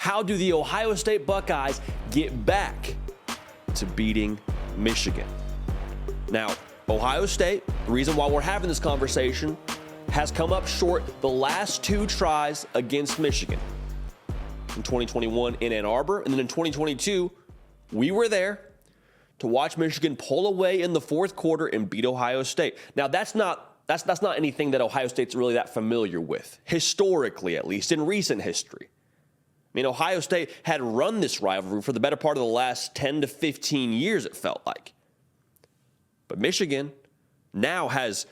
How do the Ohio State Buckeyes get back to beating Michigan? Now, Ohio State, the reason why we're having this conversation, has come up short the last two tries against Michigan. In 2021 in Ann Arbor, and then in 2022, we were there to watch Michigan pull away in the fourth quarter and beat Ohio State. Now, that's not anything that Ohio State's really that familiar with, historically at least, in recent history. I mean, Ohio State had run this rivalry for the better part of the last 10 to 15 years, it felt like. But Michigan now has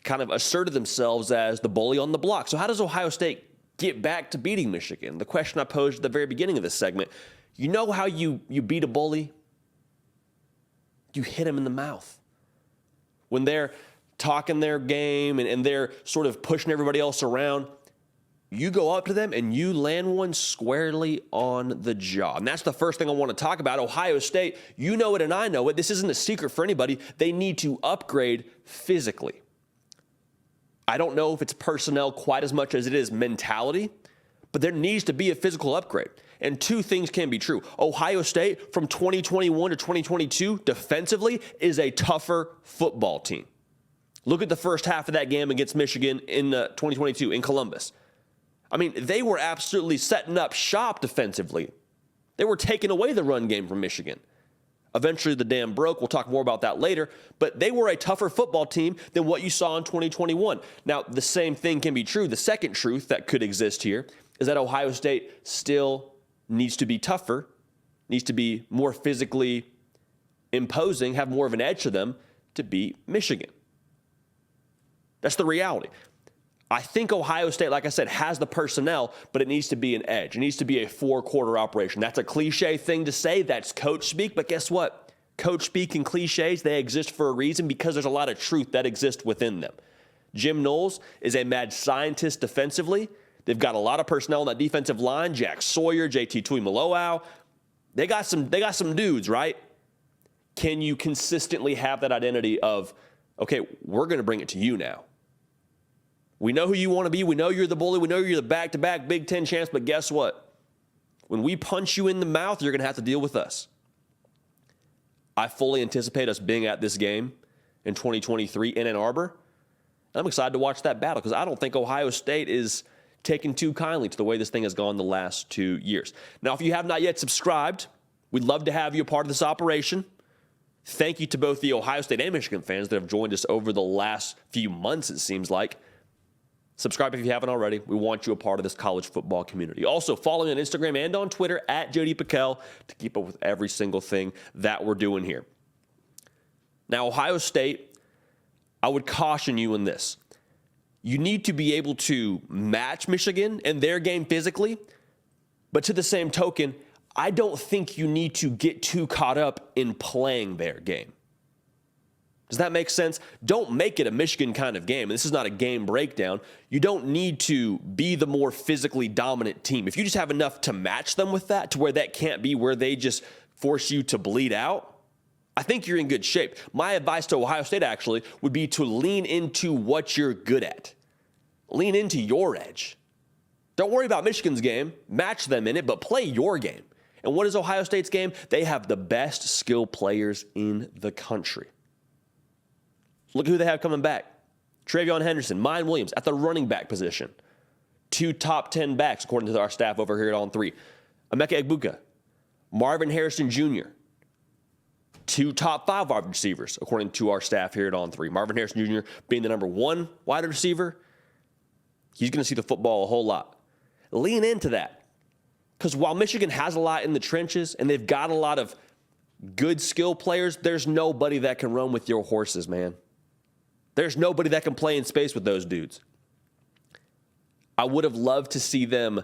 kind of asserted themselves as the bully on the block. So how does Ohio State get back to beating Michigan? The question I posed at the very beginning of this segment. You know how you beat a bully? You hit him in the mouth. When they're talking their game and they're sort of pushing everybody else around, you go up to them and you land one squarely on the jaw. And that's the first thing I want to talk about. Ohio State, you know it and I know it. This isn't a secret for anybody. They need to upgrade physically. I don't know if it's personnel quite as much as it is mentality, but there needs to be a physical upgrade. And two things can be true. Ohio State from 2021 to 2022 defensively is a tougher football team. Look at the first half of that game against Michigan in 2022 in Columbus. I mean, they were absolutely setting up shop defensively. They were taking away the run game from Michigan. Eventually, the dam broke. We'll talk more about that later. But they were a tougher football team than what you saw in 2021. Now, the same thing can be true. The second truth that could exist here is that Ohio State still needs to be tougher, needs to be more physically imposing, have more of an edge to them to beat Michigan. That's the reality. I think Ohio State, like I said, has the personnel, but it needs to be an edge. It needs to be a four-quarter operation. That's a cliche thing to say. That's coach speak. But guess what? Coach speak and cliches, they exist for a reason because there's a lot of truth that exists within them. Jim Knowles is a mad scientist defensively. They've got a lot of personnel on that defensive line. Jack Sawyer, JT Tuimoloau. They got some dudes, right? Can you consistently have that identity of, okay, we're going to bring it to you now. We know who you want to be. We know you're the bully. We know you're the back-to-back Big Ten champs. But guess what? When we punch you in the mouth, you're going to have to deal with us. I fully anticipate us being at this game in 2023 in Ann Arbor. I'm excited to watch that battle because I don't think Ohio State is taken too kindly to the way this thing has gone the last 2 years. Now, if you have not yet subscribed, we'd love to have you a part of this operation. Thank you to both the Ohio State and Michigan fans that have joined us over the last few months, it seems like. Subscribe if you haven't already. We want you a part of this college football community. Also, follow me on Instagram and on Twitter at JD Pickell to keep up with every single thing that we're doing here. Now, Ohio State, I would caution you in this. You need to be able to match Michigan and their game physically, but to the same token, I don't think you need to get too caught up in playing their game. Does that make sense? Don't make it a Michigan kind of game. This is not a game breakdown. You don't need to be the more physically dominant team. If you just have enough to match them with that, to where that can't be where they just force you to bleed out, I think you're in good shape. My advice to Ohio State actually would be to lean into what you're good at. Lean into your edge. Don't worry about Michigan's game. Match them in it, but play your game. And what is Ohio State's game? They have the best skill players in the country. Look who they have coming back. Travion Henderson, Mine Williams at the running back position. 2 top 10 backs, according to our staff over here at On 3. Emeka Egbuka, Marvin Harrison Jr., 2 top 5 wide receivers, according to our staff here at On 3. Marvin Harrison Jr. being the number 1 wide receiver. He's going to see the football a whole lot. Lean into that. Because while Michigan has a lot in the trenches and they've got a lot of good skill players, there's nobody that can run with your horses, man. There's nobody that can play in space with those dudes. I would have loved to see them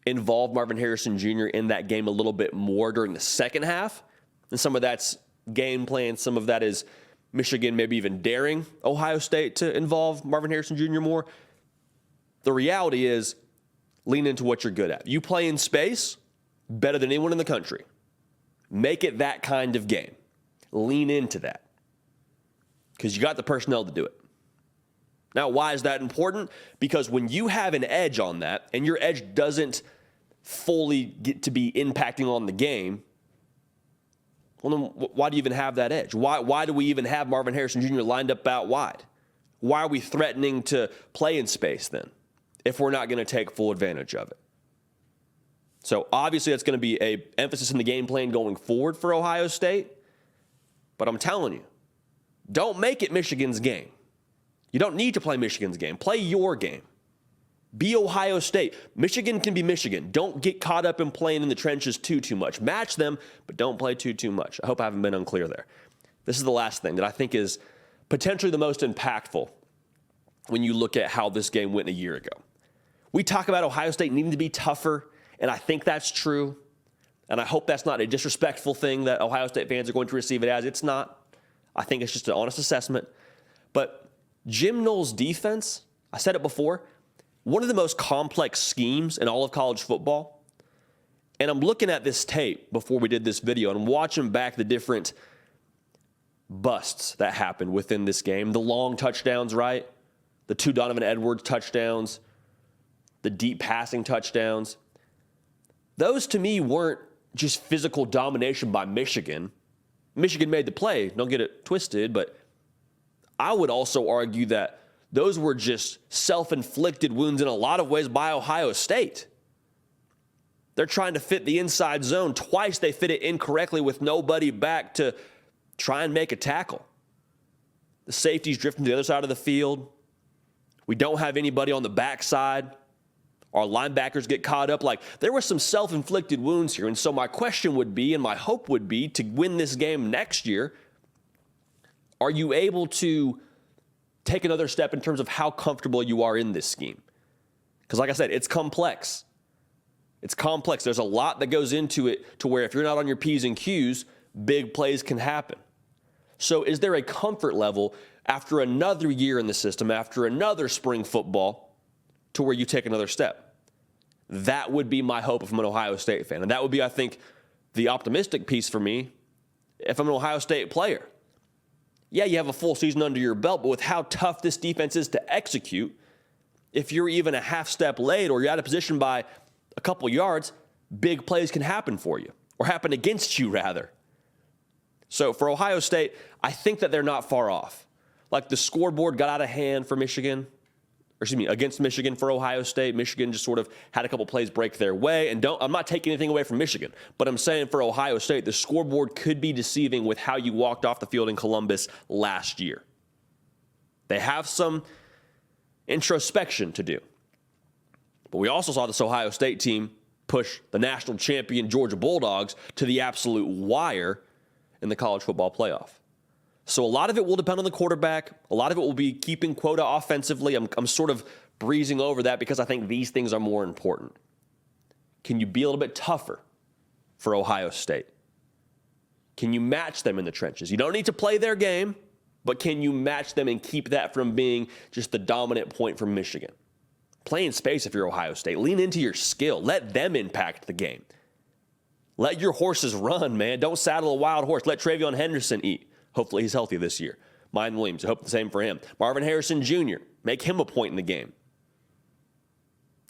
involve Marvin Harrison Jr. in that game a little bit more during the second half. And some of that's game plan. Some of that is Michigan maybe even daring Ohio State to involve Marvin Harrison Jr. more. The reality is, lean into what you're good at. You play in space better than anyone in the country. Make it that kind of game. Lean into that. Because you got the personnel to do it. Now, why is that important? Because when you have an edge on that, and your edge doesn't fully get to be impacting on the game, well, then why do you even have that edge? Why do we even have Marvin Harrison Jr. lined up out wide? Why are we threatening to play in space then if we're not going to take full advantage of it? So obviously that's going to be an emphasis in the game plan going forward for Ohio State. But I'm telling you, don't make it Michigan's game. You don't need to play Michigan's game. Play your game. Be Ohio State. Michigan can be Michigan. Don't get caught up in playing in the trenches too much. Match them, but don't play too much. I hope I haven't been unclear there. This is the last thing that I think is potentially the most impactful when you look at how this game went a year ago. We talk about Ohio State needing to be tougher, and I think that's true. And I hope that's not a disrespectful thing that Ohio State fans are going to receive it as. It's not. I think it's just an honest assessment. But Jim Knowles' defense, I said it before, one of the most complex schemes in all of college football. And I'm looking at this tape before we did this video, and I'm watching back the different busts that happened within this game. The long touchdowns, right? The 2 Donovan Edwards touchdowns, the deep passing touchdowns. Those, to me, weren't just physical domination by Michigan. Michigan made the play, don't get it twisted, but I would also argue that those were just self-inflicted wounds in a lot of ways by Ohio State. They're trying to fit the inside zone. Twice they fit it incorrectly with nobody back to try and make a tackle. The safety's drifting to the other side of the field. We don't have anybody on the backside. Our linebackers get caught up. Like, there were some self-inflicted wounds here. And so my question would be, and my hope would be, to win this game next year, are you able to take another step in terms of how comfortable you are in this scheme? Because like I said, it's complex. It's complex. There's a lot that goes into it to where if you're not on your P's and Q's, big plays can happen. So is there a comfort level after another year in the system, after another spring football, to where you take another step? That would be my hope if I'm an Ohio State fan. And that would be, I think, the optimistic piece for me if I'm an Ohio State player. Yeah, you have a full season under your belt, but with how tough this defense is to execute, if you're even a half step late or you're out of position by a couple yards, big plays can happen for you, or happen against you, rather. So for Ohio State, I think that they're not far off. Like, the scoreboard got out of hand for Michigan, against Michigan for Ohio State. Michigan just sort of had a couple plays break their way. And I'm not taking anything away from Michigan, but I'm saying for Ohio State, the scoreboard could be deceiving with how you walked off the field in Columbus last year. They have some introspection to do. But we also saw this Ohio State team push the national champion Georgia Bulldogs to the absolute wire in the college football playoff. So a lot of it will depend on the quarterback. A lot of it will be keeping quota offensively. I'm sort of breezing over that because I think these things are more important. Can you be a little bit tougher for Ohio State? Can you match them in the trenches? You don't need to play their game, but can you match them and keep that from being just the dominant point for Michigan? Play in space if you're Ohio State. Lean into your skill. Let them impact the game. Let your horses run, man. Don't saddle a wild horse. Let Travion Henderson eat. Hopefully he's healthy this year. Mine Williams, I hope the same for him. Marvin Harrison Jr., make him a point in the game.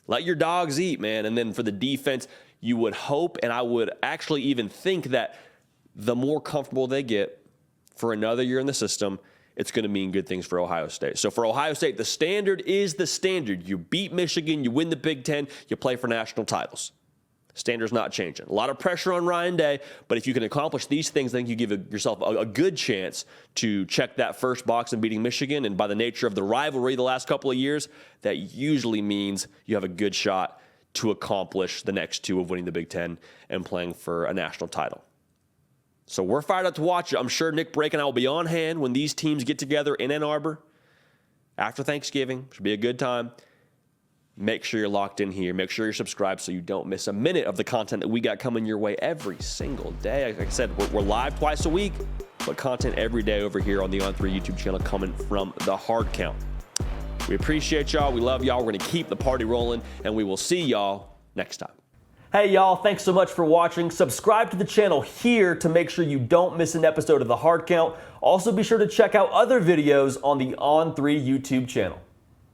Let your dogs eat, man. And then for the defense, you would hope, and I would actually even think that the more comfortable they get for another year in the system, it's going to mean good things for Ohio State. So for Ohio State, the standard is the standard. You beat Michigan, you win the Big Ten, you play for national titles. Standard's not changing. A lot of pressure on Ryan Day, but if you can accomplish these things, I think you give yourself a good chance to check that first box in beating Michigan. And by the nature of the rivalry the last couple of years, that usually means you have a good shot to accomplish the next two of winning the Big Ten and playing for a national title. So we're fired up to watch it. I'm sure Nick Brake and I will be on hand when these teams get together in Ann Arbor after Thanksgiving. Should be a good time. Make sure you're locked in here. Make sure you're subscribed so you don't miss a minute of the content that we got coming your way every single day. Like I said, we're live twice a week, but content every day over here on the On3 YouTube channel coming from the Hard Count. We appreciate y'all. We love y'all. We're going to keep the party rolling, and we will see y'all next time. Hey, y'all. Thanks so much for watching. Subscribe to the channel here to make sure you don't miss an episode of the Hard Count. Also, be sure to check out other videos on the On3 YouTube channel.